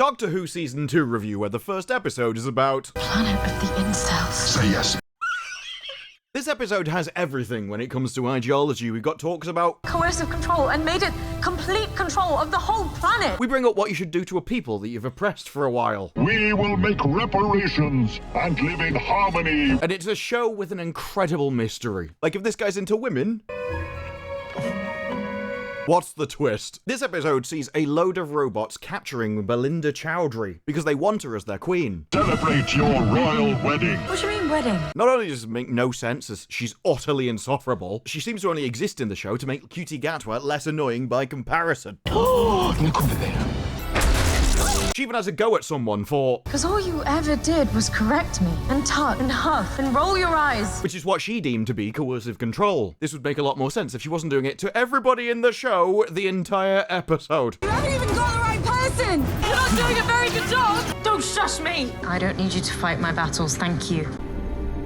Doctor Who Season 2 review, where the first episode is about... Planet of the Incels. Say yes. This episode has everything when it comes to ideology. We've got talks about Coercive control and made it complete control of the whole planet. we bring up what you should do to a people that you've oppressed for a while. We will make reparations and live in harmony. And it's a show with an incredible mystery. Like, if this guy's into women... What's the twist? This episode sees a load of robots capturing Belinda Chowdhury because they want her as their queen. Celebrate your royal wedding. What do you mean wedding? Not only does it make no sense as she's utterly insufferable, she seems to only exist in the show to make Ncuti Gatwa less annoying by comparison. She even has a go at someone for... Because all you ever did was correct me and tut and huff and roll your eyes. which is what she deemed to be coercive control. This would make a lot more sense if she wasn't doing it to everybody in the show the entire episode. You haven't even got the right person. You're not doing a very good job. Don't shush me. I don't need you to fight my battles, thank you.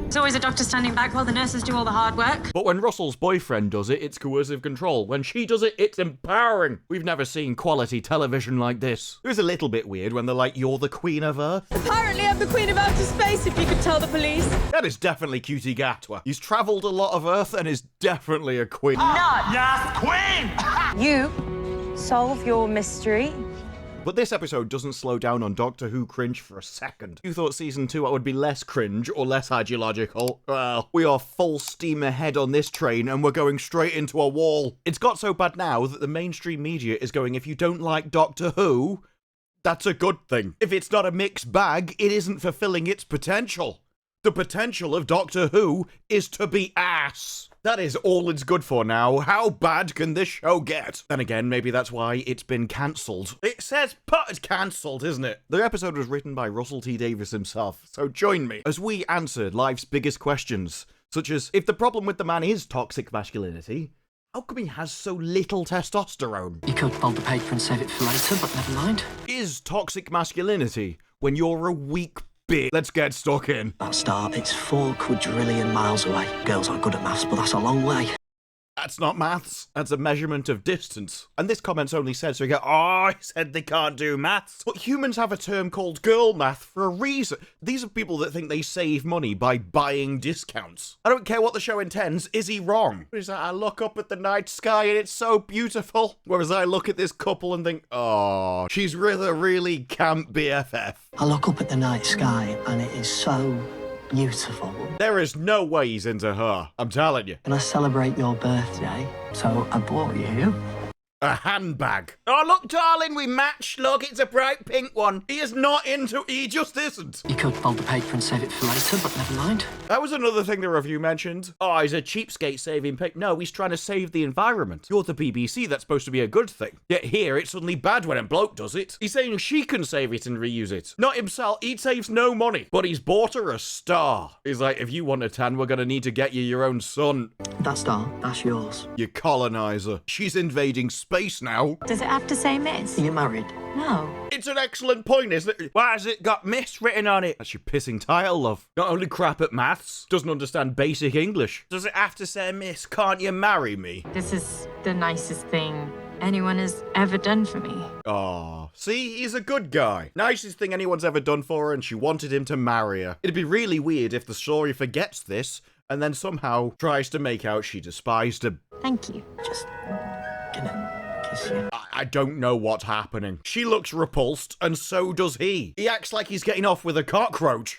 There's always a doctor standing back while the nurses do all the hard work. But when Russell's boyfriend does it, it's coercive control. When she does it, it's empowering. We've never seen quality television like this. It was a little bit weird when they're like, you're the queen of Earth. Apparently I'm the Queen of Outer Space, if you could tell the police. That is definitely Ncuti Gatwa. He's travelled a lot of Earth and is definitely a queen. Yes, queen! You solve your mystery. But this episode doesn't slow down on Doctor Who cringe for a second. You thought season 2 would be less cringe or less ideological? Well, we are full steam ahead on this train and we're going straight into a wall. It's got so bad now that the mainstream media is going, if you don't like Doctor Who, that's a good thing. If it's not a mixed bag, it isn't fulfilling its potential. The potential of Doctor Who is to be ass. That is all it's good for now. How bad can this show get? Then again, maybe that's why it's been cancelled. It says put cancelled, isn't it? The episode was written by Russell T Davies himself, so join me as we answer life's biggest questions, such as, if the problem with the man is toxic masculinity, how come he has so little testosterone? You could fold the paper and save it for later, but never mind. Is toxic masculinity when you're a weak bitch? Let's get stuck in. That start, it's 4 quadrillion miles away. Girls aren't good at maths, but that's a long way. That's not maths. That's a measurement of distance. And this comment's only said so you go, oh, I said they can't do maths. But humans have a term called girl math for a reason. These are people that think they save money by buying discounts. I don't care what the show intends. Is he wrong? Is that I look up at the night sky and it's so beautiful. Whereas I look at this couple and think, oh, she's with a really camp BFF. I look up at the night sky and it is so beautiful. There is no way he's into her. I'm telling you. Can I celebrate your birthday? So I bought you a handbag. Oh, look, darling, we match. Look, it's a bright pink one. He is not into... He just isn't. You could fold the paper and save it for later, but never mind. That was another thing the review mentioned. Oh, he's a cheapskate saving pic. No, he's trying to save the environment. You're the BBC. That's supposed to be a good thing. Yet here, it's suddenly bad when a bloke does it. He's saying she can save it and reuse it. Not himself. He saves no money. But he's bought her a star. He's like, if you want a tan, we're going to need to get you your own sun. That star, that's yours. You colonizer. She's invading space now. Does it have to say miss? Are you married? No. It's an excellent point, isn't it? Why has it got miss written on it? That's your pissing title, love. Not only crap at maths, doesn't understand basic English. Does it have to say miss? Can't you marry me? This is the nicest thing anyone has ever done for me. Oh, see, he's a good guy. Nicest thing anyone's ever done for her, and she wanted him to marry her. It'd be really weird if the story forgets this, and then somehow tries to make out she despised him. Thank you. Just gonna kiss you. I don't know what's happening. She looks repulsed, and so does he. He acts like he's getting off with a cockroach.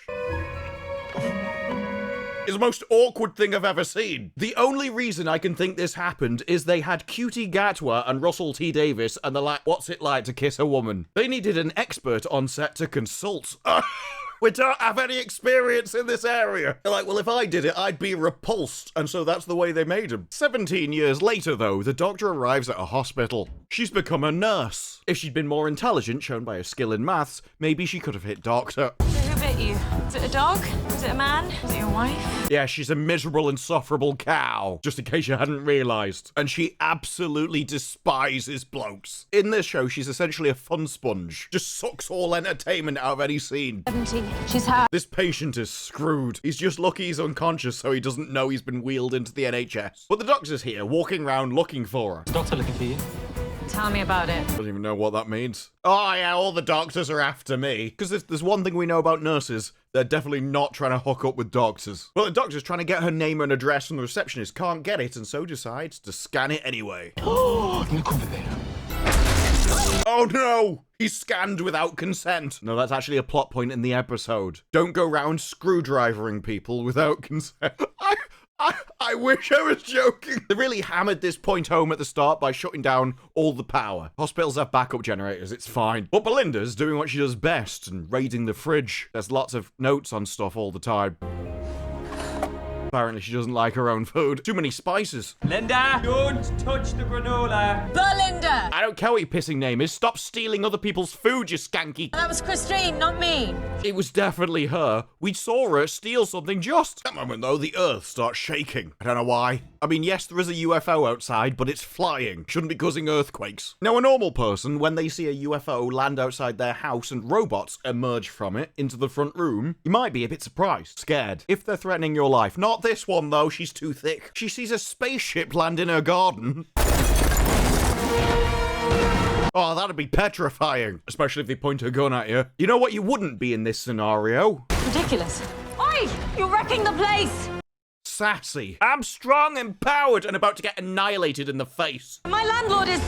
It's the most awkward thing I've ever seen. The only reason I can think this happened is they had Ncuti Gatwa and Russell T Davies, and they're like, what's it like to kiss a woman? They needed an expert on set to consult. We don't have any experience in this area. They're like, well, if I did it, I'd be repulsed. And so that's the way they made him. 17 years later, though, the doctor arrives at a hospital. She's become a nurse. If she'd been more intelligent, shown by her skill in maths, maybe she could have hit doctor. So who bit you? Is it a dog? Is it a man? Is it your wife? Yeah, she's a miserable, insufferable cow, just in case you hadn't realised. And she absolutely despises blokes. In this show, she's essentially a fun sponge. Just sucks all entertainment out of any scene. 17. She's her. This patient is screwed. He's just lucky he's unconscious, so he doesn't know he's been wheeled into the NHS. But the doctor's here, walking around looking for her. Doctor looking for you. Tell me about it. Doesn't even know what that means. Oh yeah, all the doctors are after me. Because there's one thing we know about nurses. They're definitely not trying to hook up with doctors. Well, the doctor's trying to get her name and address from the receptionist, can't get it, and so decides to scan it anyway. Look over there. Oh no! He's scanned without consent. No, that's actually a plot point in the episode. Don't go round screwdrivering people without consent. I wish I was joking. They really hammered this point home at the start by shutting down all the power. Hospitals have backup generators, it's fine. But Belinda's doing what she does best and raiding the fridge. There's lots of notes on stuff all the time. Apparently she doesn't like her own food. Too many spices. Linda, don't touch the granola. Belinda! I don't care what your pissing name is. Stop stealing other people's food, you skanky. That was Christine, not me. It was definitely her. We saw her steal something just. That moment, though, the earth starts shaking. I don't know why. I mean, yes, there is a UFO outside, but it's flying. Shouldn't be causing earthquakes. Now, a normal person, when they see a UFO land outside their house and robots emerge from it into the front room, you might be a bit surprised, scared. If they're threatening your life. Not this one, though. She's too thick. She sees a spaceship land in her garden. Oh, that'd be petrifying. Especially if they point a gun at you. You know what you wouldn't be in this scenario? Ridiculous. Oi! You're wrecking the place! Sassy. I'm strong, empowered, and about to get annihilated in the face. My landlord is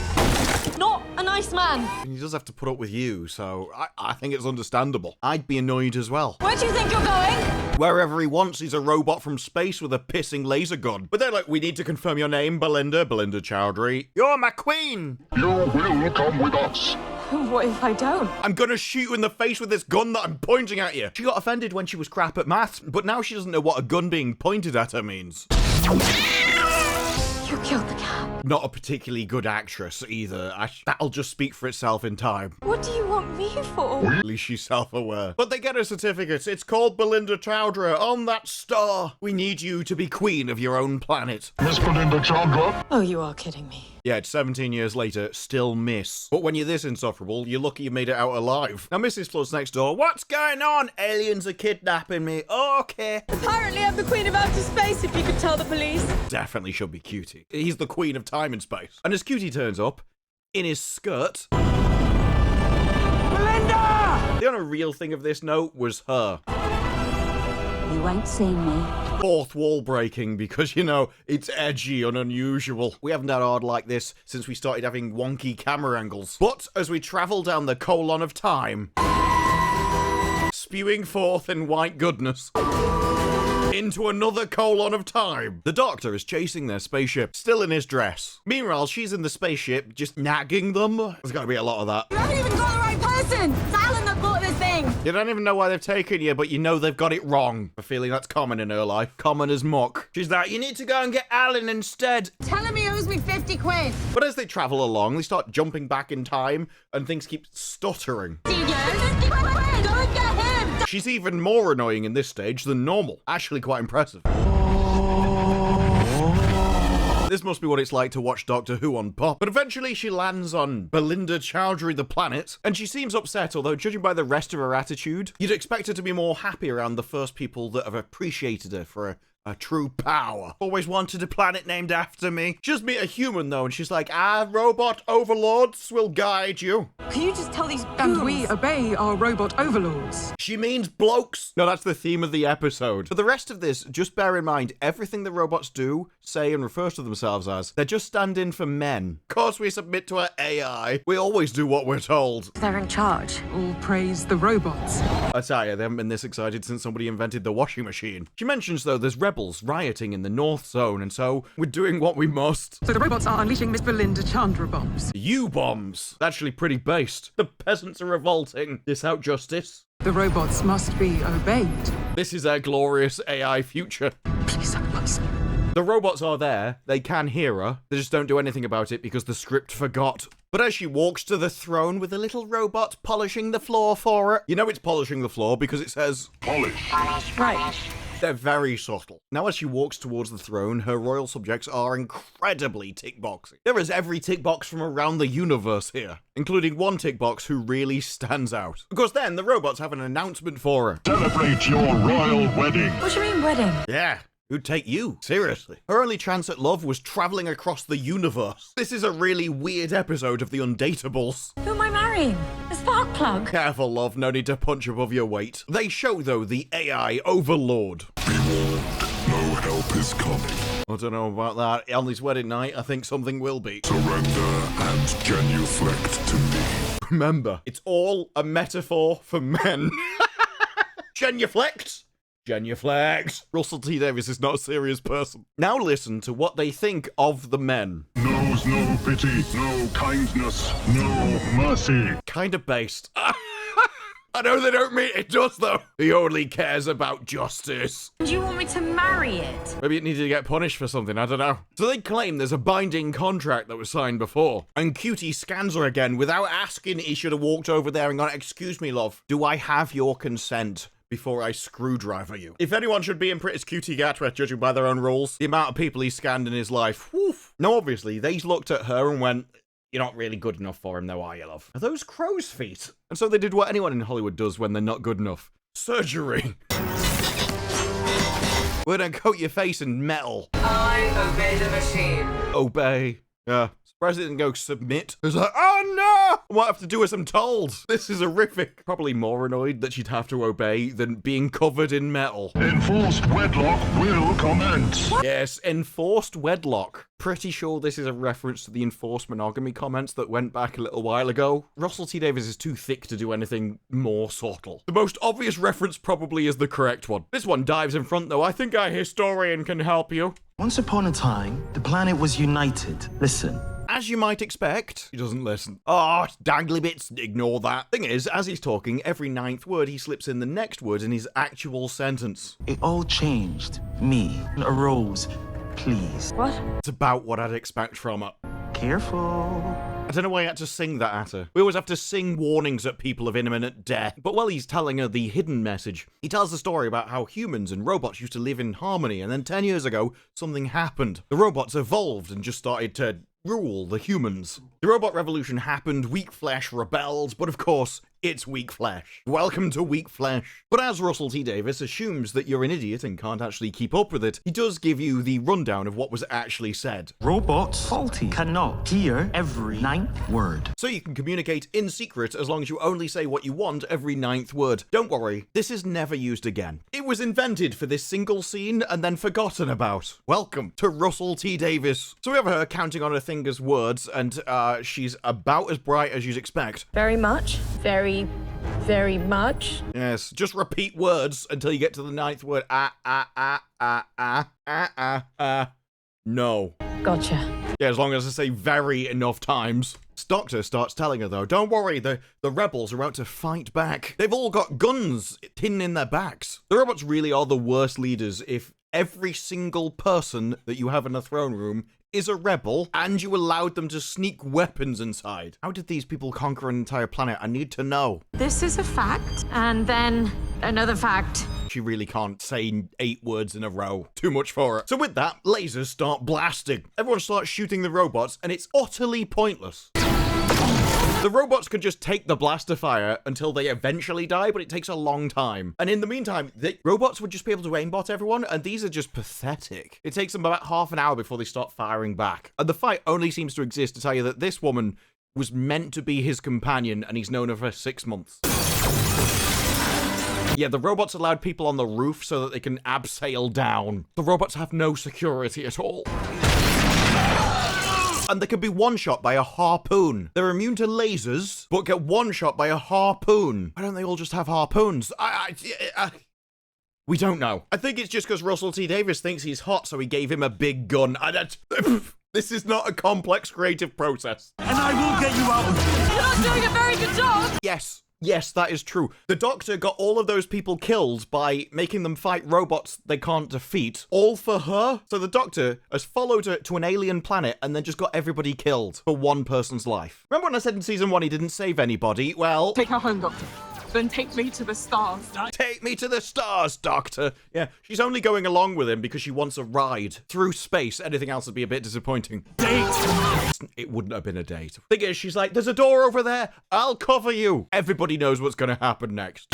not a nice man. And he does have to put up with you, so I think it's understandable. I'd be annoyed as well. Where do you think you're going? Wherever he wants, he's a robot from space with a pissing laser gun. But they're like, we need to confirm your name, Belinda Chowdhury. You're my queen. You will come with us. What if I don't? I'm gonna shoot you in the face with this gun that I'm pointing at you. She got offended when she was crap at maths, but now she doesn't know what a gun being pointed at her means. You killed the cat. Not a particularly good actress either. That'll just speak for itself in time. What do you want me for? At least she's self-aware. But they get her certificate. It's called Belinda Chowdhury on that star. We need you to be queen of your own planet. Miss Belinda Chandra. Oh, you are kidding me. Yeah, it's 17 years later, still miss. But when you're this insufferable, you're lucky you made it out alive. Now, Mrs. Flood's next door. What's going on? Aliens are kidnapping me. Okay. Apparently I'm the queen of outer space, if you could tell the police. Definitely should be Cutie. He's the queen of time and space. And as Cutie turns up, in his skirt... Belinda! The only real thing of this note was her. You won't see me. Fourth wall breaking because, you know, it's edgy and unusual. We haven't had art like this since we started having wonky camera angles. But as we travel down the colon of time, spewing forth in white goodness, into another colon of time, the Doctor is chasing their spaceship, still in his dress. Meanwhile, she's in the spaceship, just nagging them. There's gotta be a lot of that. You haven't even got the right person. It's Alan that bought this thing. You don't even know why they've taken you, but you know they've got it wrong. A feeling that's common in her life. Common as muck. She's like, you need to go and get Alan instead. Tell him he owes me 50 quid. But as they travel along, they start jumping back in time, and things keep stuttering. Go and get him. She's even more annoying in this stage than normal. Actually quite impressive. This must be what it's like to watch Doctor Who on Pop. But eventually she lands on Belinda Chowdhury the planet, and she seems upset, although judging by the rest of her attitude, you'd expect her to be more happy around the first people that have appreciated her for a true power. Always wanted a planet named after me. She just meet a human though, and she's like, robot overlords will guide you. Can you just tell these And we obey our robot overlords. She means blokes. No, that's the theme of the episode. For the rest of this, just bear in mind, everything the robots do, say, and refer to themselves as, they're just stand-in for men. Of course we submit to our AI. We always do what we're told. They're in charge. All praise the robots. I tell you, they haven't been this excited since somebody invented the washing machine. She mentions, though, there's rebels rioting in the North Zone, and so we're doing what we must. So the robots are unleashing Miss Belinda Chandra bombs. U-bombs. Actually pretty based. The peasants are revolting. This out justice. The robots must be obeyed. This is our glorious AI future. Please help us. The robots are there. They can hear her. They just don't do anything about it because the script forgot. But as she walks to the throne with a little robot polishing the floor for her, you know it's polishing the floor because it says Polish. Right. they're very subtle. Now as she walks towards the throne, her royal subjects are incredibly tick boxy. There is every tick box from around the universe here, including one tick box who really stands out. Of course then, the robots have an announcement for her. Celebrate your royal wedding. What do you mean wedding? Yeah. Who'd take you? Seriously. Her only chance at love was traveling across the universe. This is a really weird episode of The Undateables. Who am I marrying? The spark plug? Careful, love, no need to punch above your weight. They show, though, the AI overlord. Be warned, no help is coming. I don't know about that. On this wedding night, I think something will be. Surrender and genuflect to me. Remember, it's all a metaphor for men. Genuflect. Genuflect. Russell T Davies is not a serious person. Now listen to what they think of the men. Knows no pity, no kindness, no mercy. Kind of based. I know they don't mean it does, though. He only cares about justice. Do you want me to marry it? Maybe it needed to get punished for something, I don't know. So they claim there's a binding contract that was signed before. And Ncuti scans her again without asking. He should have walked over there and gone, "Excuse me, love, do I have your consent before I screwdriver you?" If anyone should be in it's Ncuti Gatwa, judging by their own rules. The amount of people he's scanned in his life. Woof. Now, obviously, they looked at her and went, "You're not really good enough for him, though, are you, love? Are those crow's feet?" And so they did what anyone in Hollywood does when they're not good enough. Surgery. We're gonna coat your face in metal. I obey the machine. Obey. Yeah. Surprised it didn't go submit. It was like, oh no! What I have to do as I'm told. This is horrific. Probably more annoyed that she'd have to obey than being covered in metal. Enforced wedlock will commence. Yes, enforced wedlock. Pretty sure this is a reference to the enforced monogamy comments that went back a little while ago. Russell T Davies is too thick to do anything more subtle. The most obvious reference probably is the correct one. This one dives in front though. I think our historian can help you. Once upon a time, the planet was united. Listen. As you might expect, he doesn't listen. Oh, dangly bits, ignore that. Thing is, as he's talking, every 9th word he slips in the next word in his actual sentence. It all changed. Me arose. Please. What? It's about what I'd expect from her. Careful. I don't know why he had to sing that at her. We always have to sing warnings at people of imminent death. But while he's telling her the hidden message, he tells the story about how humans and robots used to live in harmony, and then 10 years ago, something happened. The robots evolved and just started to rule the humans. The robot revolution happened, weak flesh rebelled, but of course, it's weak flesh. Welcome to weak flesh. But as Russell T Davies assumes that you're an idiot and can't actually keep up with it, he does give you the rundown of what was actually said. Robots faulty cannot hear every 9th word. So you can communicate in secret as long as you only say what you want every 9th word. Don't worry, this is never used again. It was invented for this single scene and then forgotten about. Welcome to Russell T Davies. So we have her counting on her fingers words, and she's about as bright as you'd expect. Very much. Very much. Yes, just repeat words until you get to the 9th word. No. Gotcha. Yeah, as long as I say very enough times. This doctor starts telling her, though, don't worry, the rebels are out to fight back. They've all got guns hidden in their backs. The robots really are the worst leaders if every single person that you have in a throne room is a rebel, and you allowed them to sneak weapons inside. How did these people conquer an entire planet? I need to know. This is a fact, and then another fact. She really can't say 8 words in a row. Too much for her. So with that, lasers start blasting. Everyone starts shooting the robots, and it's utterly pointless. The robots could just take the blaster fire until they eventually die, but it takes a long time. And in the meantime, the robots would just be able to aimbot everyone, and these are just pathetic. It takes them about half an hour before they start firing back. And the fight only seems to exist to tell you that this woman was meant to be his companion, and he's known her for 6 months. Yeah, the robots allowed people on the roof so that they can abseil down. The robots have no security at all. And they can be one-shot by a harpoon. They're immune to lasers, but get one-shot by a harpoon. Why don't they all just have harpoons? We don't know. I think it's just because Russell T Davies thinks he's hot, so he gave him a big gun. This is not a complex creative process. And I will get you out of here. You're not doing a very good job. Yes, that is true. The Doctor got all of those people killed by making them fight robots they can't defeat, all for her. So the Doctor has followed her to an alien planet and then just got everybody killed for one person's life. Remember when I said in season 1 he didn't save anybody? Well, Take her home, Doctor. Then take me to the stars. take me to the stars, Doctor. Yeah, she's only going along with him because she wants a ride through space. Anything else would be a bit disappointing. Date! It wouldn't have been a date. Thing is, she's like, there's a door over there. I'll cover you. Everybody knows what's going to happen next.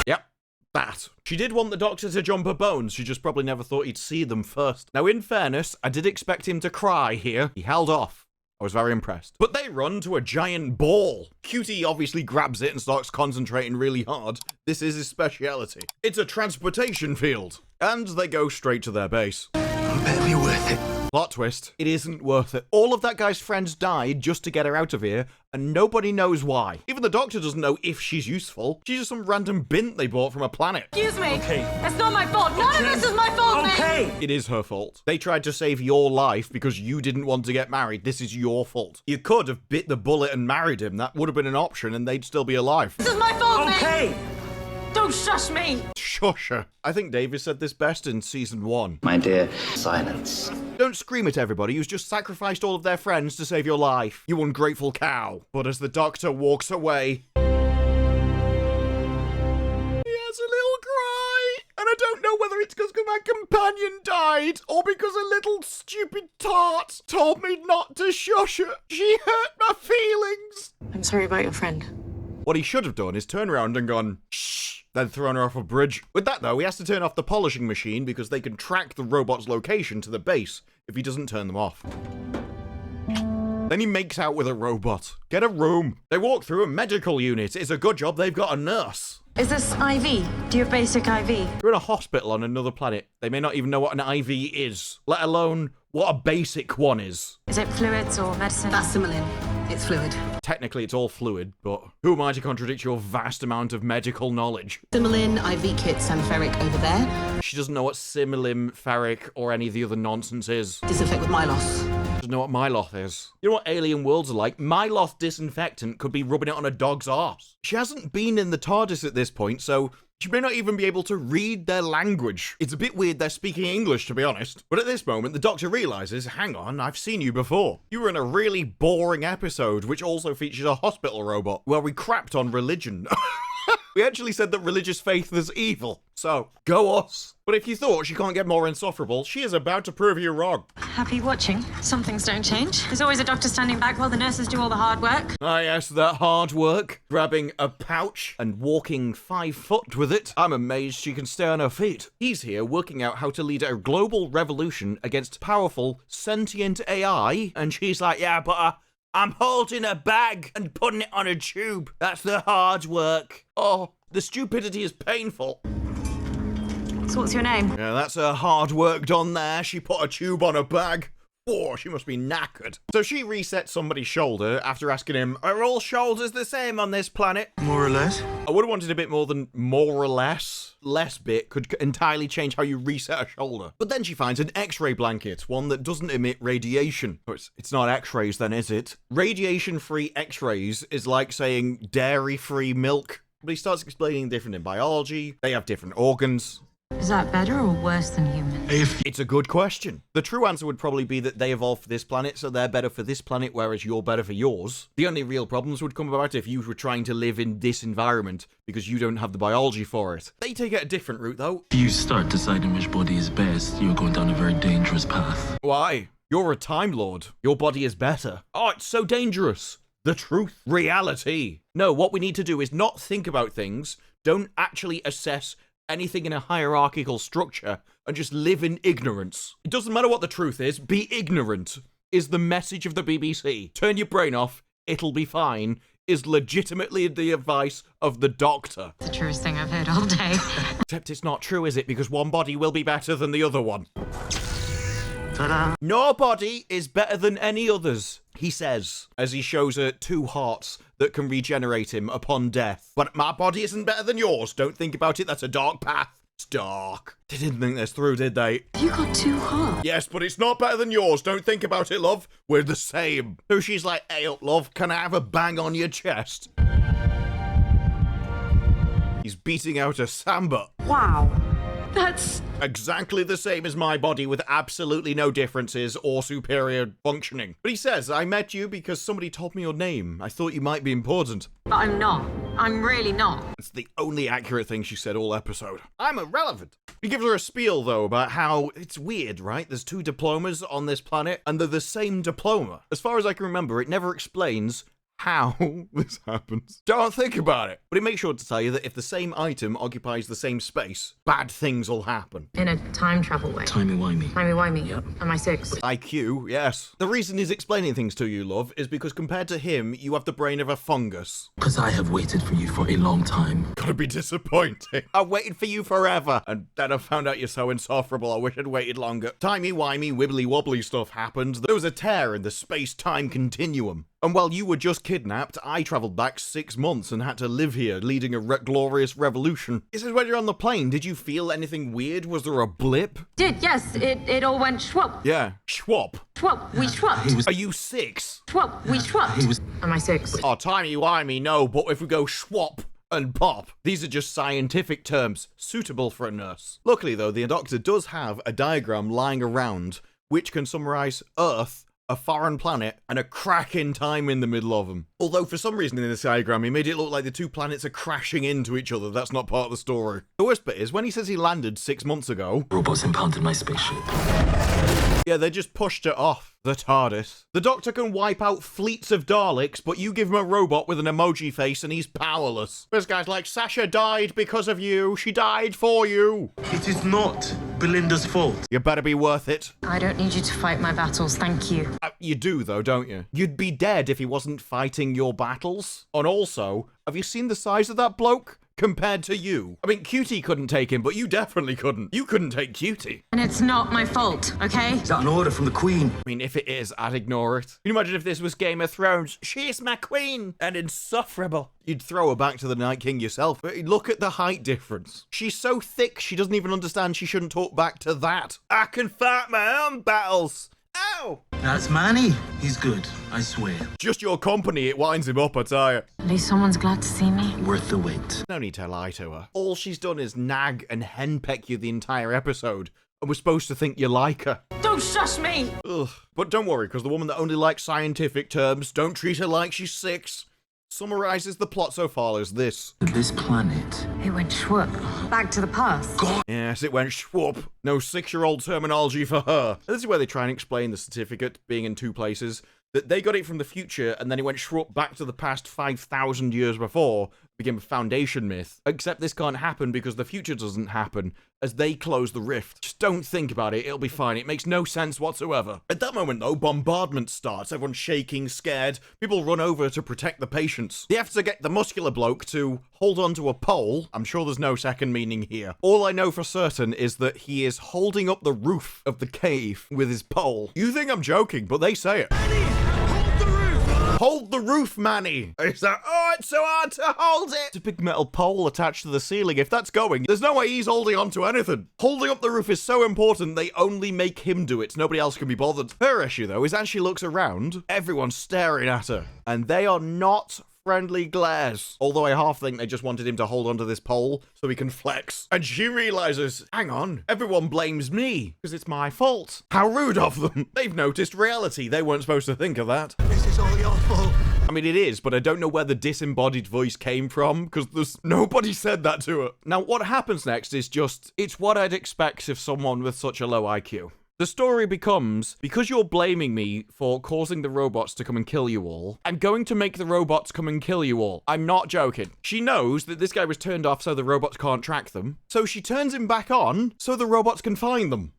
Yep. That. She did want the doctor to jump her bones, she just probably never thought he'd see them first. Now, in fairness, I did expect him to cry here. He held off. I was very impressed. But they run to a giant ball. Cutie obviously grabs it and starts concentrating really hard. This is his speciality. It's a transportation field. And they go straight to their base. It better be worth it. Plot twist, it isn't worth it. All of that guy's friends died just to get her out of here, and nobody knows why. Even the doctor doesn't know if she's useful. She's just some random bint they bought from a planet. Excuse me. Okay. It's not my fault. None of this is my fault, mate. Okay. It is her fault. They tried to save your life because you didn't want to get married. This is your fault. You could have bit the bullet and married him. That would have been an option, and they'd still be alive. This is my fault, mate. Okay. Don't shush me. Shush her. I think Davis said this best in season 1. My dear, silence. Don't scream at everybody who's just sacrificed all of their friends to save your life, you ungrateful cow. But as the doctor walks away, he has a little cry. And I don't know whether it's because my companion died or because a little stupid tart told me not to shush her. She hurt my feelings. I'm sorry about your friend. What he should have done is turn around and gone, shh, then thrown her off a bridge. With that, though, he has to turn off the polishing machine because they can track the robot's location to the base if he doesn't turn them off. Then he makes out with a robot. Get a room. They walk through a medical unit. It's a good job they've got a nurse. Is this IV? Do you have basic IV? You're in a hospital on another planet. They may not even know what an IV is, let alone what a basic one is. Is it fluids or medicine? That's Similin. It's fluid. Technically, it's all fluid, but who am I to contradict your vast amount of medical knowledge? Similin, IV kits, and ferric over there. She doesn't know what Similim, ferric, or any of the other nonsense is. Disinfect with Mylos. Doesn't know what Myloth is. You know what alien worlds are like? Myloth disinfectant could be rubbing it on a dog's arse. She hasn't been in the TARDIS at this point, so she may not even be able to read their language. It's a bit weird they're speaking English, to be honest. But at this moment, the Doctor realises, hang on, I've seen you before. You were in a really boring episode, which also features a hospital robot, where we crapped on religion. We actually said that religious faith is evil. So, go us. But if you thought she can't get more insufferable, she is about to prove you wrong. Happy watching. Some things don't change. There's always a doctor standing back while the nurses do all the hard work. Ah yes, that hard work. Grabbing a pouch and walking 5 foot with it. I'm amazed she can stay on her feet. He's here working out how to lead a global revolution against powerful, sentient AI. And she's like, yeah, but I'm holding a bag and putting it on a tube. That's the hard work. Oh, the stupidity is painful. So what's your name? Yeah, that's her hard work done there. She put a tube on a bag. Oh, she must be knackered. So she resets somebody's shoulder after asking him, are all shoulders the same on this planet? More or less. I would have wanted a bit more than more or less. Less bit could entirely change how you reset a shoulder. But then she finds an X-ray blanket, one that doesn't emit radiation. Oh, it's not X-rays then, is it? Radiation-free X-rays is like saying dairy-free milk. But he starts explaining different in biology. They have different organs. Is that better or worse than human? It's a good question. The true answer would probably be that they evolved for this planet, so they're better for this planet, whereas you're better for yours. The only real problems would come about if you were trying to live in this environment, because you don't have the biology for it. They take it a different route, though. If you start deciding which body is best, you're going down a very dangerous path. Why? You're a Time Lord. Your body is better. Oh, it's so dangerous. The truth. Reality. No, what we need to do is not think about things, don't actually assess anything in a hierarchical structure, and just live in ignorance. It doesn't matter what the truth is, be ignorant, is the message of the BBC. Turn your brain off, it'll be fine, is legitimately the advice of the Doctor. The truest thing I've heard all day. Except it's not true, is it? Because one body will be better than the other one. Ta-da. No body is better than any others, he says, as he shows her 2 hearts that can regenerate him upon death. But my body isn't better than yours. Don't think about it. That's a dark path. It's dark. They didn't think this through, did they? You got 2 hearts. Yes, but it's not better than yours. Don't think about it, love. We're the same. So she's like, hey up, love, can I have a bang on your chest? He's beating out a samba. Wow. That's exactly the same as my body with absolutely no differences or superior functioning. But he says, I met you because somebody told me your name. I thought you might be important. But I'm not. I'm really not. It's the only accurate thing she said all episode. I'm irrelevant. He gives her a spiel, though, about how it's weird, right? There's 2 diplomas on this planet, and they're the same diploma. As far as I can remember, it never explains how this happens. Don't think about it. But it makes sure to tell you that if the same item occupies the same space, bad things will happen. In a time travel way. Timey-wimey. Timey-wimey. Yep. Am I 6? IQ, yes. The reason he's explaining things to you, love, is because compared to him, you have the brain of a fungus. Because I have waited for you for a long time. Gotta be disappointing. I waited for you forever, and then I found out you're so insufferable, I wish I'd waited longer. Timey-wimey, wibbly-wobbly stuff happened. There was a tear in the space-time continuum. And while you were just kidnapped, I travelled back 6 months and had to live here, leading a glorious revolution. He says when you're on the plane, did you feel anything weird? Was there a blip? Yes, it all went schwab. Yeah, schwab. Schwab, we schwapped. Are you 6? Schwab, we schwapped. Am I 6? Oh, timey-wimey, no, but if we go schwap and pop, these are just scientific terms, suitable for a nurse. Luckily though, the doctor does have a diagram lying around, which can summarise Earth, a foreign planet, and a crack in time in the middle of them. Although for some reason in this diagram he made it look like the two planets are crashing into each other. That's not part of the story. The worst bit is when he says he landed 6 months ago, Robots impounded my spaceship. yeah, they just pushed it off. The TARDIS. The Doctor can wipe out fleets of Daleks, but you give him a robot with an emoji face and he's powerless. This guy's like, Sasha died because of you. She died for you. It is not Belinda's fault. You better be worth it. I don't need you to fight my battles, thank you. You do though, don't you? You'd be dead if he wasn't fighting your battles. And also, have you seen the size of that bloke? Compared to you. I mean, Ncuti couldn't take him, but you definitely couldn't. You couldn't take Ncuti. And it's not my fault, okay? Is that an order from the Queen? I mean, if it is, I'd ignore it. Can you imagine if this was Game of Thrones? She's my queen and insufferable. You'd throw her back to the Night King yourself. But look at the height difference. She's so thick, she doesn't even understand she shouldn't talk back to that. I can fight my own battles. Ow! That's Manny. He's good, I swear. Just your company, it winds him up, I tell you. At least someone's glad to see me. Worth the wait. No need to lie to her. All she's done is nag and henpeck you the entire episode, and we're supposed to think you like her. Don't shush me! Ugh. But don't worry, because the woman that only likes scientific terms, don't treat her like she's 6, summarizes the plot so far as this. This planet. It went schwup. Back to the past. God. Yes, it went schwup. No 6-year-old terminology for her. And this is where they try and explain the certificate being in 2 places. That they got it from the future, and then it went schwup back to the past 5,000 years before, became a foundation myth. Except this can't happen because the future doesn't happen, as they close the rift. Just don't think about it, it'll be fine. It makes no sense whatsoever. At that moment though, bombardment starts. Everyone's shaking, scared. People run over to protect the patients. They have to get the muscular bloke to hold onto a pole. I'm sure there's no second meaning here. All I know for certain is that he is holding up the roof of the cave with his pole. You think I'm joking, but they say it. Hold the roof, Manny! It's like, oh, it's so hard to hold it! It's a big metal pole attached to the ceiling. If that's going, there's no way he's holding onto anything. Holding up the roof is so important, they only make him do it. Nobody else can be bothered. Her issue, though, is as she looks around, everyone's staring at her. And they are not friendly glares. Although I half think they just wanted him to hold onto this pole so he can flex. And she realizes, hang on, everyone blames me because it's my fault. How rude of them. They've noticed reality. They weren't supposed to think of that. This is all your fault. I mean, it is, but I don't know where the disembodied voice came from because nobody said that to her. Now, what happens next is just, it's what I'd expect of someone with such a low IQ. The story becomes, because you're blaming me for causing the robots to come and kill you all, I'm going to make the robots come and kill you all. I'm not joking. She knows that this guy was turned off so the robots can't track them, so she turns him back on so the robots can find them.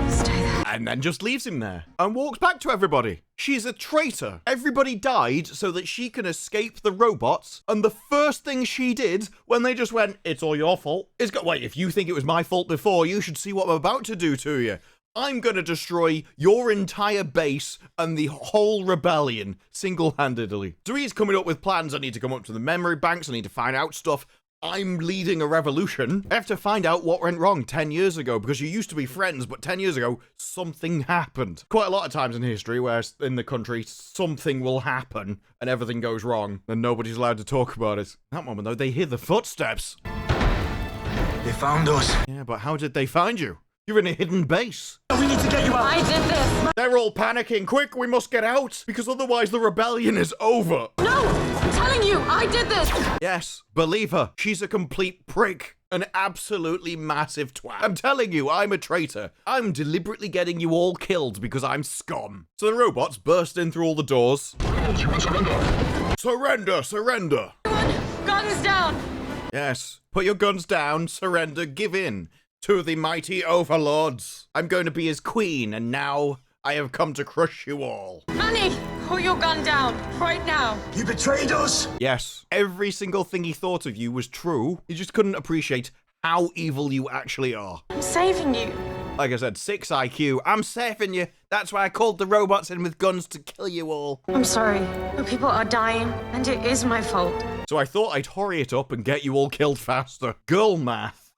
Stay there. And then just leaves him there and walks back to everybody. She's a traitor. Everybody died so that she can escape the robots, and the first thing she did when they just went, it's all your fault, is go, wait, if you think it was my fault before, you should see what I'm about to do to you. I'm gonna destroy your entire base and the whole rebellion single-handedly. So he's coming up with plans. I need to come up to the memory banks. I need to find out stuff. I'm leading a revolution. I have to find out what went wrong 10 years ago because you used to be friends, but 10 years ago, something happened. Quite a lot of times in history where in the country, something will happen and everything goes wrong and nobody's allowed to talk about it. That moment though, they hear the footsteps. They found us. Yeah, but how did they find you? You're in a hidden base. We need to get you out. I did this. They're all panicking. Quick, we must get out because otherwise the rebellion is over. No, I'm telling you, I did this. Yes, believe her. She's a complete prick. An absolutely massive twat. I'm telling you, I'm a traitor. I'm deliberately getting you all killed because I'm scum. So the robots burst in through all the doors. Surrender, surrender. Guns down! Yes, put your guns down, surrender, give in to the mighty overlords. I'm going to be his queen, and now I have come to crush you all. Annie, put your gun down, right now. You betrayed us! Yes, every single thing he thought of you was true. He just couldn't appreciate how evil you actually are. I'm saving you. Like I said, 6 IQ. I'm saving you. That's why I called the robots in with guns to kill you all. I'm sorry, but people are dying, and it is my fault. So I thought I'd hurry it up and get you all killed faster. Girl math.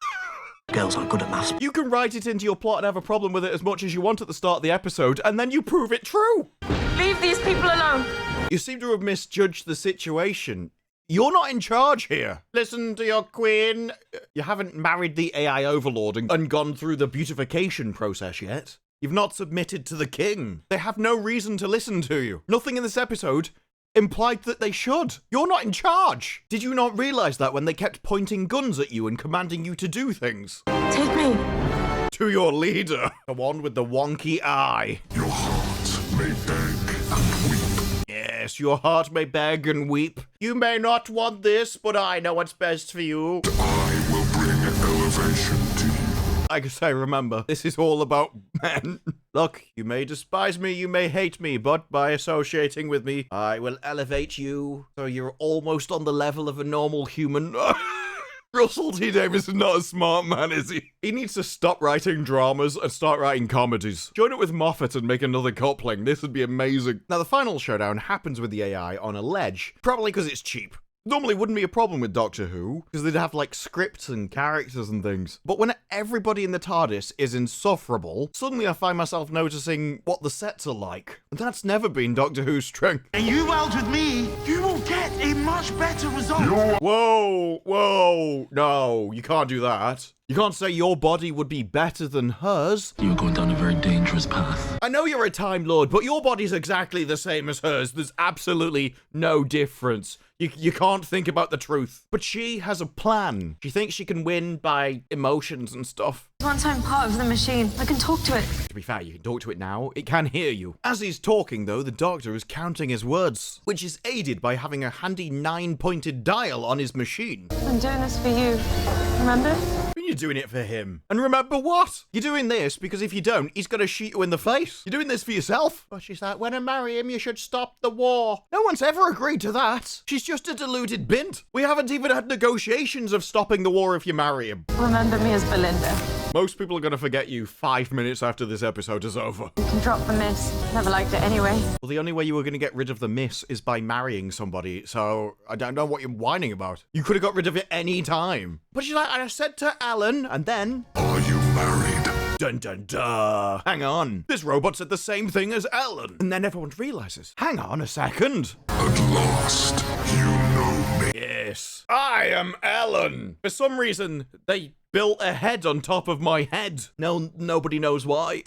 Girls aren't good at maths. You can write it into your plot and have a problem with it as much as you want at the start of the episode, and then you prove it true. Leave these people alone. You seem to have misjudged the situation. You're not in charge here. Listen to your queen. You haven't married the AI overlord and gone through the beautification process yet. You've not submitted to the king. They have no reason to listen to you. Nothing in this episode implied that they should. You're not in charge. Did you not realize that when they kept pointing guns at you and commanding you to do things? Take me. To your leader. The one with the wonky eye. Your heart may beg and weep. Yes, your heart may beg and weep. You may not want this, but I know what's best for you. I will bring elevation to you. I guess I remember. This is all about men. Look, you may despise me, you may hate me, but by associating with me, I will elevate you so you're almost on the level of a normal human. Russell T. Davies is not a smart man, is he? He needs to stop writing dramas and start writing comedies. Join it with Moffat and make another coupling. This would be amazing. Now, the final showdown happens with the AI on a ledge, probably because it's cheap. Normally wouldn't be a problem with Doctor Who, because they'd have, like, scripts and characters and things. But when everybody in the TARDIS is insufferable, suddenly I find myself noticing what the sets are like. And that's never been Doctor Who's strength. And you weld with me, you will get a much better result. Whoa, whoa, no, you can't do that. You can't say your body would be better than hers. You're going down a very dangerous path. I know you're a Time Lord, but your body's exactly the same as hers. There's absolutely no difference. You can't think about the truth. But she has a plan. She thinks she can win by emotions and stuff. Once I'm part of the machine, I can talk to it. To be fair, you can talk to it now. It can hear you. As he's talking, though, the Doctor is counting his words, which is aided by having a handy 9-pointed dial on his machine. I'm doing this for you. Remember? You're doing it for him. And remember what? You're doing this because if you don't, he's going to shoot you in the face. You're doing this for yourself. But she's like, when I marry him, you should stop the war. No one's ever agreed to that. She's just a deluded bint. We haven't even had negotiations of stopping the war if you marry him. Remember me as Belinda. Most people are going to forget you 5 minutes after this episode is over. You can drop the miss. Never liked it anyway. Well, the only way you were going to get rid of the miss is by marrying somebody, so I don't know what you're whining about. You could have got rid of it any time. But she's like, I said to Alan, and then... Are you married? Dun dun dun. Hang on. This robot said the same thing as Alan. And then everyone realizes, hang on a second. At last, you know me. Yes, I am Alan. For some reason, they built a head on top of my head. No, nobody knows why.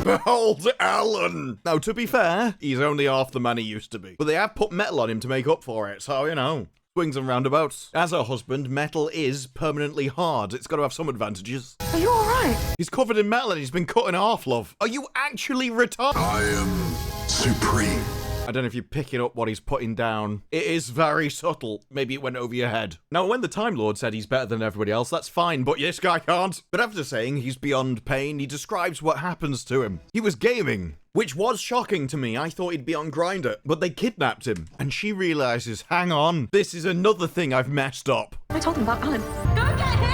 Behold Alan! Now, to be fair, he's only half the man he used to be. But they have put metal on him to make up for it, so, you know. Swings and roundabouts. As a husband, metal is permanently hard. It's got to have some advantages. Are you alright? He's covered in metal and he's been cut in half, love. Are you actually retarded? I am supreme. I don't know if you're picking up what he's putting down. It is very subtle. Maybe it went over your head. Now, when the Time Lord said he's better than everybody else, that's fine, but this guy can't. But after saying he's beyond pain, he describes what happens to him. He was gaming, which was shocking to me. I thought he'd be on Grindr, but they kidnapped him. And she realizes, hang on, this is another thing I've messed up. I told them about Alan. Go get him!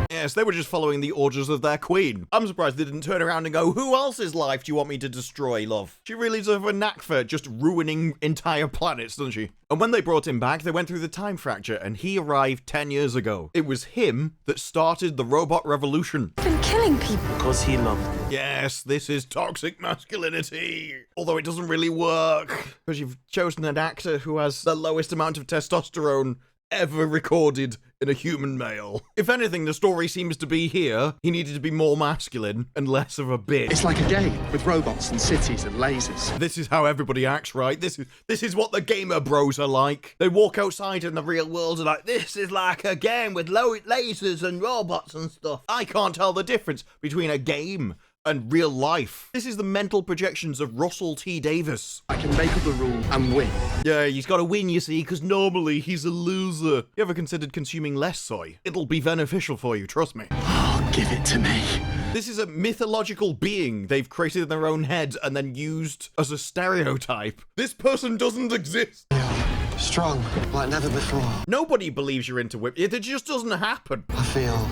Yes, they were just following the orders of their queen. I'm surprised they didn't turn around and go, who else's life do you want me to destroy, love? She really does have a knack for just ruining entire planets, doesn't she? And when they brought him back, they went through the time fracture, and he arrived 10 years ago. It was him that started the robot revolution. Been killing people. Because he loved me. Yes, this is toxic masculinity. Although it doesn't really work. Because you've chosen an actor who has the lowest amount of testosterone ever recorded in a human male. If anything, the story seems to be here, he needed to be more masculine and less of a bitch. It's like a game with robots and cities and lasers. This is how everybody acts, right? This is what the gamer bros are like. They walk outside in the real world and like, this is like a game with lasers and robots and stuff. I can't tell the difference between a game and real life. This is the mental projections of Russell T Davies. I can make up the rule and win. Yeah, he's got to win, you see, because normally he's a loser. You ever considered consuming less soy? It'll be beneficial for you, trust me. Oh, give it to me. This is a mythological being they've created in their own heads and then used as a stereotype. This person doesn't exist. Strong, like never before. Nobody believes you're into whip. It just doesn't happen. I feel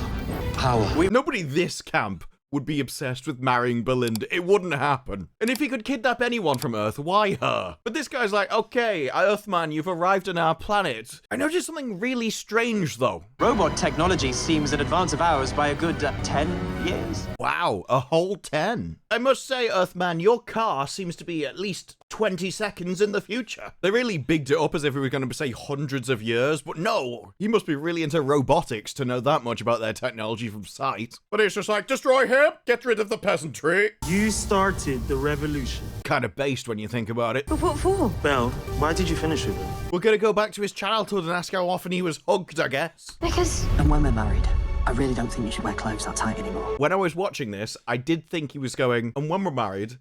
power. Nobody this camp would be obsessed with marrying Belinda. It wouldn't happen. And if he could kidnap anyone from Earth, why her? But this guy's like, okay, Earthman, you've arrived on our planet. I noticed something really strange, though. Robot technology seems in advance of ours by a good 10 years. Wow, a whole 10. I must say, Earthman, your car seems to be at least 20 seconds in the future. They really bigged it up as if we were going to say hundreds of years, but no, he must be really into robotics to know that much about their technology from sight. But it's just like, destroy him, get rid of the peasantry. You started the revolution. Kind of based when you think about it. But what for? Belle, why did you finish with him? We're going to go back to his childhood and ask how often he was hugged, I guess. Because... And when we're married, I really don't think you should wear clothes that tight anymore. When I was watching this, I did think he was going, and when we're married,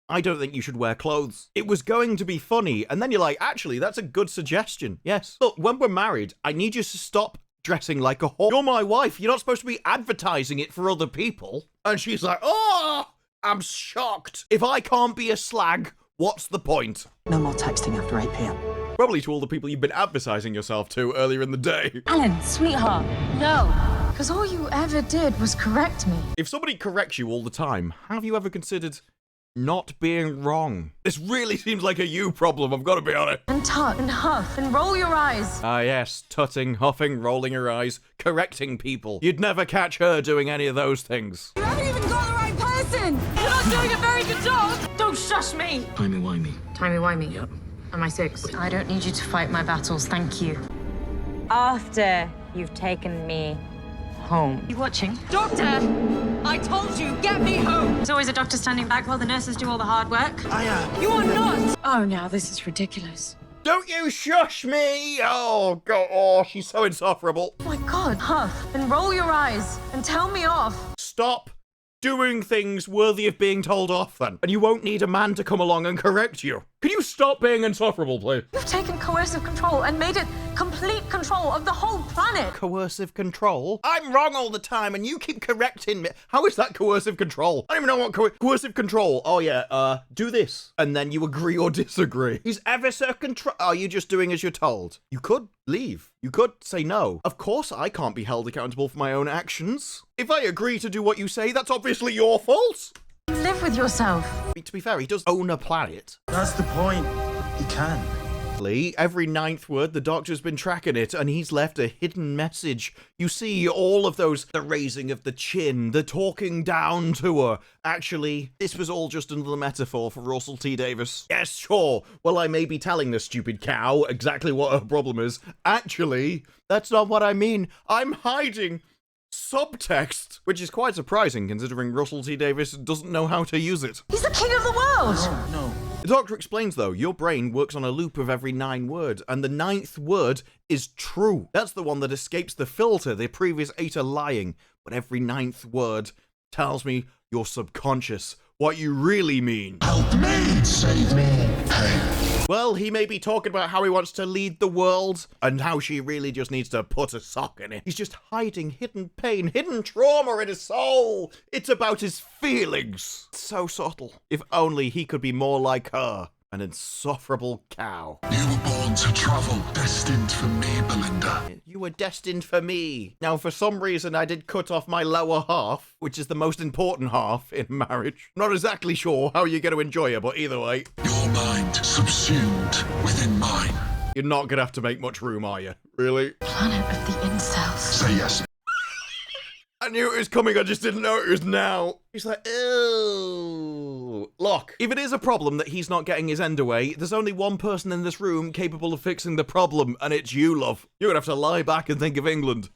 I don't think you should wear clothes. It was going to be funny, and then you're like, actually, that's a good suggestion. Yes. Look, when we're married, I need you to stop dressing like a whore. You're my wife. You're not supposed to be advertising it for other people. And she's like, oh, I'm shocked. If I can't be a slag, what's the point? No more texting after 8 p.m. Probably to all the people you've been advertising yourself to earlier in the day. Alan, sweetheart, no. Because all you ever did was correct me. If somebody corrects you all the time, have you ever considered not being wrong? This really seems like a you problem, I've got to be honest. And tut and huff and roll your eyes. Ah yes, tutting, huffing, rolling your eyes, correcting people. You'd never catch her doing any of those things. You haven't even got the right person. You're not doing a very good job. Don't shush me. Timey-wimey. Timey-wimey? Yep. Am I 6? I don't need you to fight my battles, thank you. After you've taken me home. You watching? Doctor! I told you, get me home! There's always a doctor standing back while the nurses do all the hard work. You are not! Oh, now this is ridiculous. Don't you shush me! Oh, God, oh, she's so insufferable. Oh my God, huff and roll your eyes and tell me off. Stop doing things worthy of being told off then. And you won't need a man to come along and correct you. Can you stop being insufferable, please? You've taken coercive control and made it complete control of the whole planet. Coercive control? I'm wrong all the time and you keep correcting me. How is that coercive control? I don't even know what coercive control. Oh yeah, do this. And then you agree or disagree. He's ever so control. Are you just doing as you're told? You could leave. You could say no. Of course I can't be held accountable for my own actions. If I agree to do what you say, that's obviously your fault. You live with yourself. To be fair, he does own a planet. That's the point. He can. Every 9th word, the doctor's been tracking it, and he's left a hidden message. You see all of those, the raising of the chin, the talking down to her. Actually, this was all just another metaphor for Russell T Davies. Yes, sure. Well, I may be telling this stupid cow exactly what her problem is. Actually, that's not what I mean. I'm hiding subtext, which is quite surprising considering Russell T Davies doesn't know how to use it. He's the king of the world! No. The doctor explains, though, your brain works on a loop of every 9 words, and the 9th word is true. That's the one that escapes the filter. The previous 8 are lying, but every 9th word tells me your subconscious, what you really mean. Help me! Save me! Hey. Well, he may be talking about how he wants to lead the world, and how she really just needs to put a sock in it. He's just hiding hidden pain, hidden trauma in his soul. It's about his feelings. So subtle. If only he could be more like her. An insufferable cow. You were born to travel, destined for me, Belinda. You were destined for me. Now, for some reason, I did cut off my lower half, which is the most important half in marriage. Not exactly sure how you're going to enjoy it, but either way. Your mind subsumed within mine. You're not going to have to make much room, are you? Really? Planet of the incels. Say yes. I knew it was coming, I just didn't know it was now. He's like, ew. look, if it is a problem that he's not getting his end away, there's only one person in this room capable of fixing the problem, and it's you, love. You're gonna have to lie back and think of England.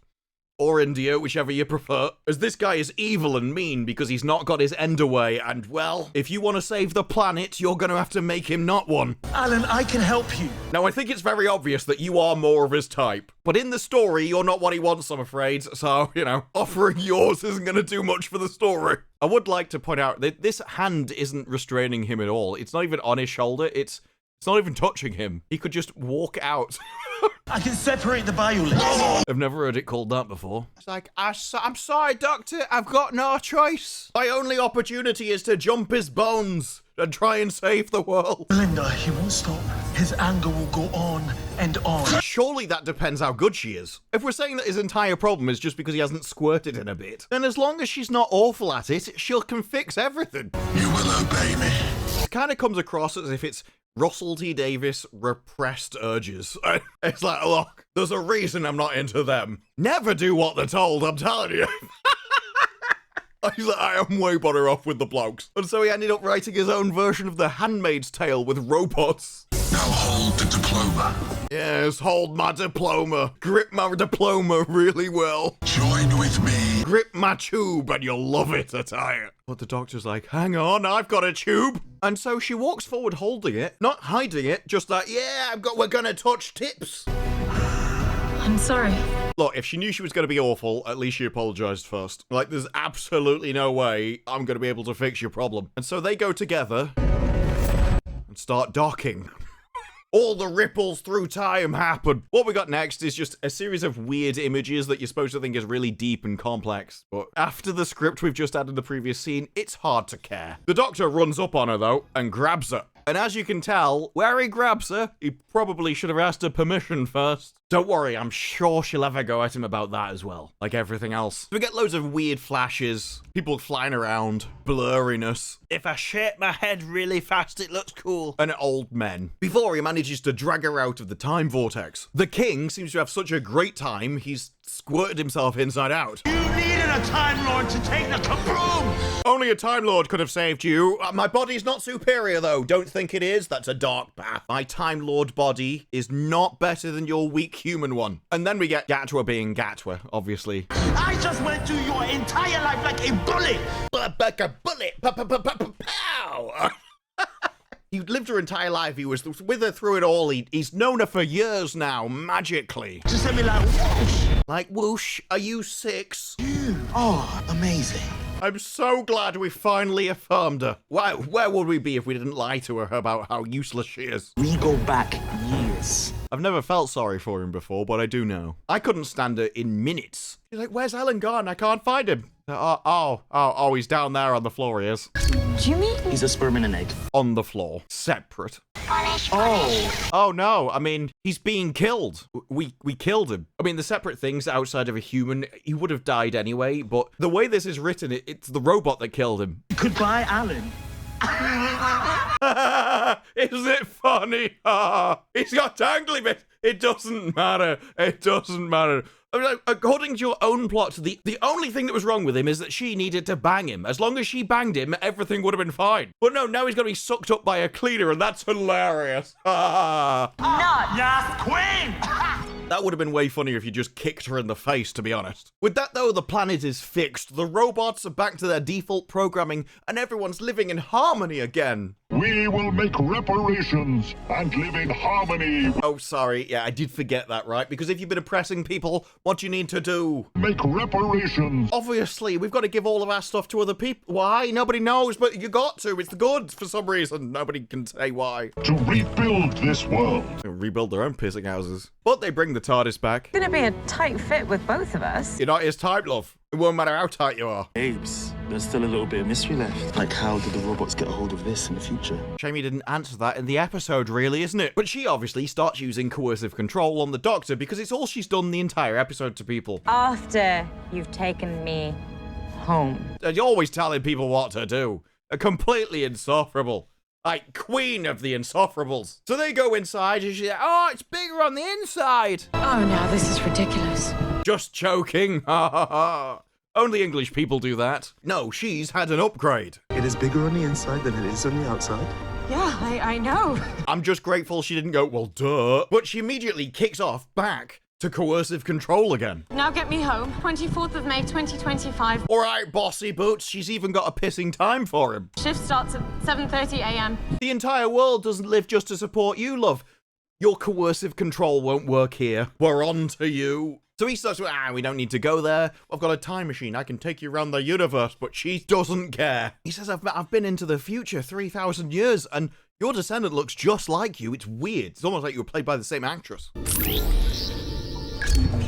Or India, whichever you prefer. As this guy is evil and mean because he's not got his end away, and well, if you want to save the planet, you're gonna have to make him not one. Alan, I can help you. Now, I think it's very obvious that you are more of his type. But in the story, you're not what he wants, I'm afraid. So, you know, offering yours isn't gonna do much for the story. I would like to point out that this hand isn't restraining him at all. It's not even on his shoulder. It's not even touching him. He could just walk out. I can separate the violets. I've never heard it called that before. It's like, I'm sorry, Doctor. I've got no choice. My only opportunity is to jump his bones and try and save the world. Linda, he won't stop. His anger will go on and on. Surely that depends how good she is. If we're saying that his entire problem is just because he hasn't squirted in a bit, then as long as she's not awful at it, can fix everything. You will obey me. It kind of comes across as if it's Russell T Davies repressed urges. It's like, look, there's a reason I'm not into them. Never do what they're told, I'm telling you. He's like, I am way better off with the blokes. And so he ended up writing his own version of The Handmaid's Tale with robots. Now hold the diploma. Yes, hold my diploma. Grip my diploma really well. Join with me. Grip my tube and you'll love it, I tell you. But the doctor's like, hang on, I've got a tube. And so she walks forward holding it, not hiding it, just like, yeah, we're gonna touch tips. I'm sorry. Look, if she knew she was going to be awful, at least she apologized first. Like, there's absolutely no way I'm going to be able to fix your problem. And so they go together and start docking. All the ripples through time happen. What we got next is just a series of weird images that you're supposed to think is really deep and complex. But after the script we've just had in the previous scene, it's hard to care. The doctor runs up on her, though, and grabs her. And as you can tell, where he grabs her, he probably should have asked her permission first. Don't worry, I'm sure she'll have a go at him about that as well, like everything else. We get loads of weird flashes, people flying around, blurriness. If I shake my head really fast, it looks cool. And old men. Before he manages to drag her out of the time vortex. The king seems to have such a great time, he's squirted himself inside out. You needed a Time Lord to take the kabroom! Only a Time Lord could have saved you. My body's not superior, though. Don't think it is. That's a dark path. My Time Lord body is not better than your weak human one. And then we get Gatwa being Gatwa, obviously. I just went through your entire life like a bullet! Like a bullet! Pow! He lived her entire life. He was with her through it all. He's known her for years now, magically. Just let me like whoosh. Like, whoosh, are you 6? Oh, amazing. I'm so glad we finally affirmed her. Where would we be if we didn't lie to her about how useless she is? We go back years. I've never felt sorry for him before, but I do now. I couldn't stand her in minutes. She's like, where's Alan gone? I can't find him. Oh, he's down there on the floor, he is. Do you mean? He's a sperm and an egg. On the floor. Separate. Oh no, I mean, he's being killed. We killed him. I mean, the separate things outside of a human, he would have died anyway, but the way this is written, it's the robot that killed him. Goodbye, Alan. Isn't it funny? He's got tangly bits. It doesn't matter. It doesn't matter. I mean, according to your own plot, the only thing that was wrong with him is that she needed to bang him. As long as she banged him, everything would have been fine. But no, now he's going to be sucked up by a cleaner, and that's hilarious. Not yes, queen! That would have been way funnier if you just kicked her in the face, to be honest. With that, though, the planet is fixed. The robots are back to their default programming, and everyone's living in harmony again. We will make reparations and live in harmony. Oh, sorry. Yeah, I did forget that, right? Because if you've been oppressing people, what do you need to do? Make reparations. Obviously, we've got to give all of our stuff to other people. Why? Nobody knows, but you got to. It's the goods for some reason. Nobody can say why. To rebuild this world. Rebuild their own pissing houses. But they bring the TARDIS back. It's gonna be a tight fit with both of us. You're not his type, love. It won't matter how tight you are. Babes, there's still a little bit of mystery left. Like, how did the robots get a hold of this in the future? Shame you didn't answer that in the episode, really, isn't it? But she obviously starts using coercive control on the Doctor because it's all she's done the entire episode to people. After you've taken me home. You're always telling people what to do. Completely insufferable. Like, queen of the insufferables. So they go inside and she's like, oh, it's bigger on the inside. Oh, no, this is ridiculous. Just joking. Ha ha ha. Only English people do that. No, she's had an upgrade. It is bigger on the inside than it is on the outside. Yeah, I know. I'm just grateful she didn't go, well, duh. But she immediately kicks off back to coercive control again. Now get me home. 24th of May, 2025. All right, bossy boots. She's even got a pissing time for him. Shift starts at 7:30 a.m. The entire world doesn't live just to support you, love. Your coercive control won't work here. We're on to you. So he starts with, we don't need to go there. I've got a time machine. I can take you around the universe, but she doesn't care. He says, I've been into the future 3,000 years, and your descendant looks just like you. It's weird. It's almost like you were played by the same actress.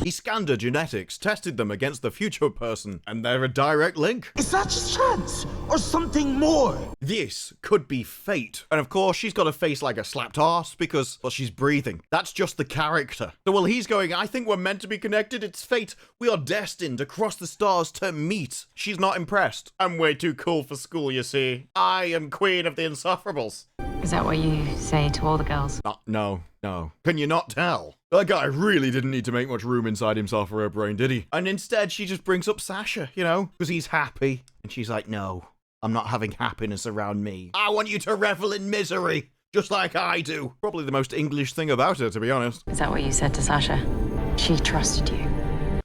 He scanned her genetics, tested them against the future person, and they're a direct link. Is that just chance or something more? This could be fate. And of course, she's got a face like a slapped arse because, well, she's breathing. That's just the character. So while he's going, I think we're meant to be connected, it's fate. We are destined across the stars to meet. She's not impressed. I'm way too cool for school, you see. I am queen of the insufferables. Is that what you say to all the girls? No. Can you not tell? That guy really didn't need to make much room inside himself for her brain, did he? And instead, she just brings up Sasha, you know, because he's happy. And she's like, no, I'm not having happiness around me. I want you to revel in misery, just like I do. Probably the most English thing about her, to be honest. Is that what you said to Sasha? She trusted you.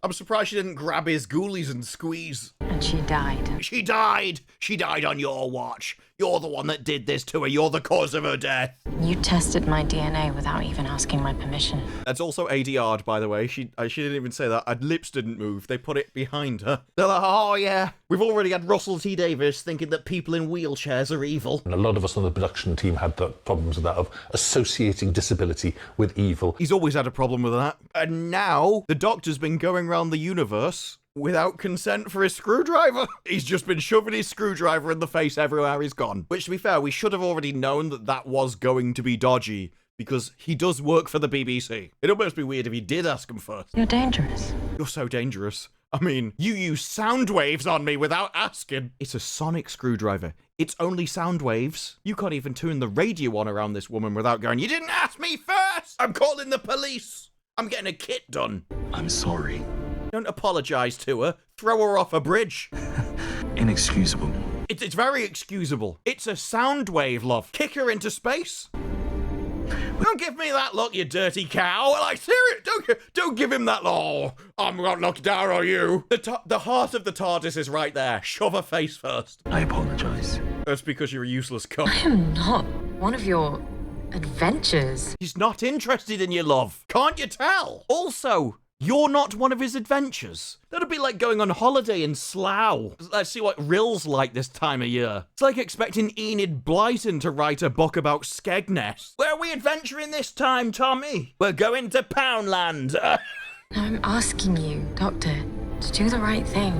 I'm surprised she didn't grab his ghoulies and squeeze. And she died. She died! She died on your watch. You're the one that did this to her. You're the cause of her death. You tested my DNA without even asking my permission. That's also ADR'd, by the way. She didn't even say that. Her lips didn't move. They put it behind her. They're like, oh yeah, we've already had Russell T Davies thinking that people in wheelchairs are evil. And a lot of us on the production team had the problems with that, of associating disability with evil. He's always had a problem with that. And now, the Doctor's been going around the universe without consent for his screwdriver. He's just been shoving his screwdriver in the face everywhere he's gone. Which, to be fair, we should have already known that that was going to be dodgy, because he does work for the BBC. It'd almost be weird if he did ask him first. You're dangerous. You're so dangerous. I mean, you use sound waves on me without asking. It's a sonic screwdriver. It's only sound waves. You can't even tune the radio on around this woman without going, you didn't ask me first! I'm calling the police! I'm getting a kit done. I'm sorry. Don't apologise to her. Throw her off a bridge. Inexcusable. It's very excusable. It's a sound wave, love. Kick her into space. Don't give me that look, you dirty cow. Like, serious, don't give him that look. Oh, I'm not looked down on you. The heart of the TARDIS is right there. Shove her face first. I apologise. That's because you're a useless cunt. I am not one of your adventures. He's not interested in your love. Can't you tell? Also, you're not one of his adventures. That'd be like going on holiday in Slough. Let's see what Rill's like this time of year. It's like expecting Enid Blyton to write a book about Skegness. Where are we adventuring this time, Tommy? We're going to Poundland. I'm asking you, Doctor, to do the right thing.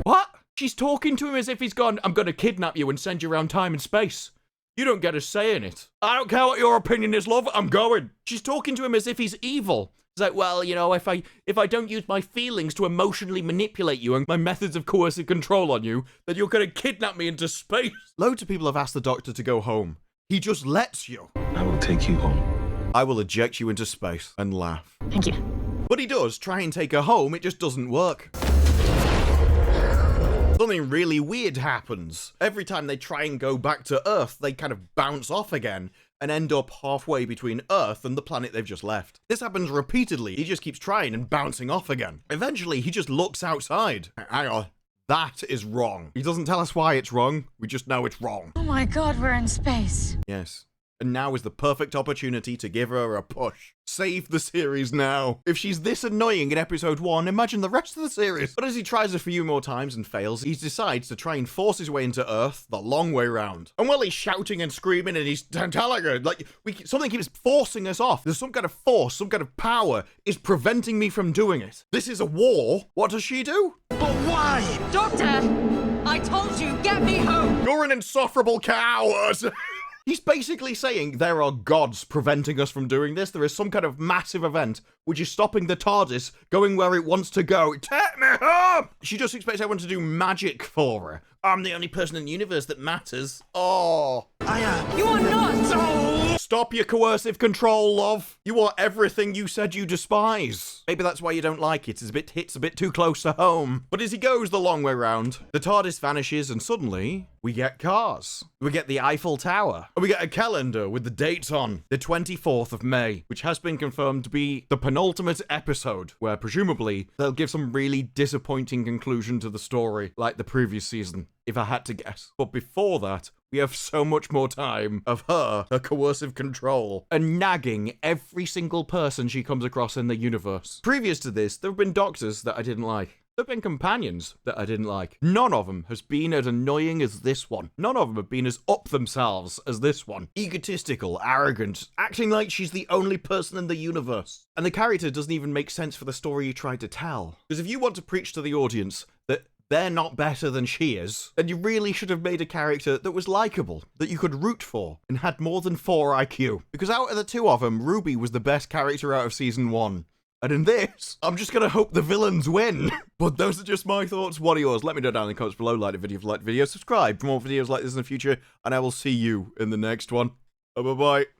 What? She's talking to him as if he's gone, I'm going to kidnap you and send you around time and space. You don't get a say in it. I don't care what your opinion is, love. I'm going. She's talking to him as if he's evil. It's like, well, you know, if I don't use my feelings to emotionally manipulate you and my methods of coercive control on you, then you're going to kidnap me into space. Loads of people have asked the Doctor to go home. He just lets you. I will take you home. I will eject you into space and laugh. Thank you. But he does try and take her home. It just doesn't work. Something really weird happens. Every time they try and go back to Earth, they kind of bounce off again and end up halfway between Earth and the planet they've just left. This happens repeatedly. He just keeps trying and bouncing off again. Eventually, he just looks outside. Hang on. That is wrong. He doesn't tell us why it's wrong. We just know it's wrong. Oh my God, we're in space. Yes. And now is the perfect opportunity to give her a push. Save the series now. If she's this annoying in episode 1, imagine the rest of the series. But as he tries a few more times and fails, he decides to try and force his way into Earth the long way round. And while he's shouting and screaming and he's telling her, like, something keeps forcing us off. There's some kind of force, some kind of power is preventing me from doing it. This is a war. What does she do? But why? Doctor, I told you, get me home. You're an insufferable coward. He's basically saying there are gods preventing us from doing this. There is some kind of massive event which is stopping the TARDIS going where it wants to go. Take me home! She just expects everyone to do magic for her. I'm the only person in the universe that matters. Oh. I am. You are not. No. Stop your coercive control, love. You are everything you said you despise. Maybe that's why you don't like it. It hits a bit too close to home. But as he goes the long way round, the TARDIS vanishes and suddenly we get cars. We get the Eiffel Tower. And we get a calendar with the dates on. The 24th of May, which has been confirmed to be the penultimate episode, where presumably they'll give some really disappointing conclusion to the story, like the previous season, if I had to guess. But before that, we have so much more time of her coercive control, and nagging every single person she comes across in the universe. Previous to this, there have been doctors that I didn't like. There have been companions that I didn't like. None of them has been as annoying as this one. None of them have been as up themselves as this one. Egotistical, arrogant, acting like she's the only person in the universe. And the character doesn't even make sense for the story you tried to tell. Because if you want to preach to the audience that they're not better than she is, then you really should have made a character that was likable, that you could root for, and had more than 4 IQ. Because out of the two of them, Ruby was the best character out of season 1. And in this, I'm just gonna hope the villains win. But those are just my thoughts. What are yours? Let me know down in the comments below. Like the video if you liked the video. Subscribe for more videos like this in the future. And I will see you in the next one. Bye-bye.